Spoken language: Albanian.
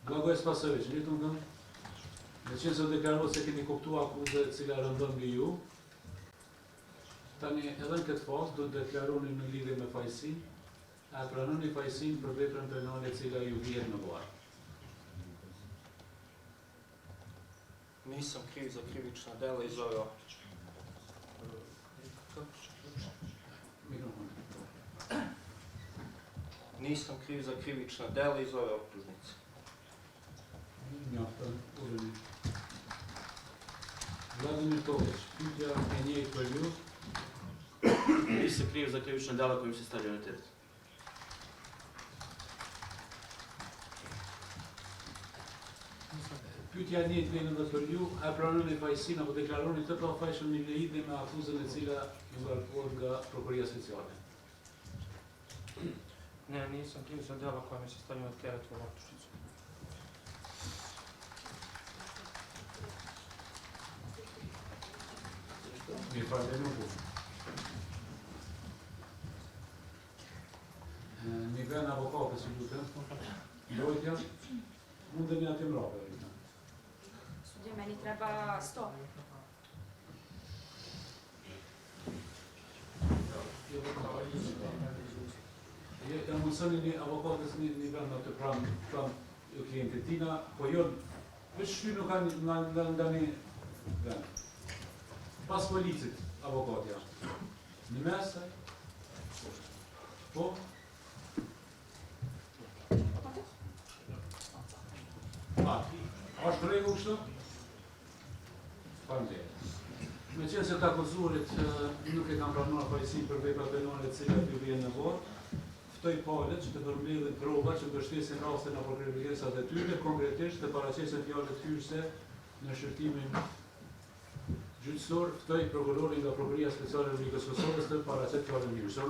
Gagoj Spasovic, një të më thëmë, në qenë se deklarohet se keni kuptu akuzë e cila rëndon mbi ju, tani edhe në këtë fazë do të deklaroni në lidhje me fajsin, a pranoni fajsin për veprën penale e cila ju vjen në barë. Nisam kriv za krivična dela iz ove Nisam kriv za krivična dela iz ove optužnice. Mjaftë, ureni. Vladimir Tović, pyetja e njëjtë për ju. Nisam kriv za krivična dela kojim se stavljaju na teret. Pyetja e njëjtë vjen edhe për ju, a pranoni fajsin apo deklaroni të pafajshëm në lidhje me akuzën e cila ju ngarkohet nga Prokuria Speciale? Ne, nisam kriv za dela koja mi se stavljaju na teret u optužnicu. Mi falë nuk. Mi vjen avokatës si lutem. Lojtja, mundeni aty mbrapa. Sudje, meni treba 100. Ja mundësoni një avokatës një vend atë pranë klientit tina, po jo, veç shty nuk ka nga një vend. Pas policit, avokatja. Në mes, po? Ashtë regu kështu? Faleminderit. Me qenë se të akuzuarit nuk e kam pranuar fajsin për vepra penale të cilat ju vjen në barë, ftoj palët që të përmbledhin proba që mbështesin rastin apo kërkesat e tyre, konkretisht të paraqesen fjalët hyrëse në shërtimin gjyqësor, ftoj prokurorin nga Prokuria Speciale e Republikës Kosovës të paraqet fjalën hyrëse.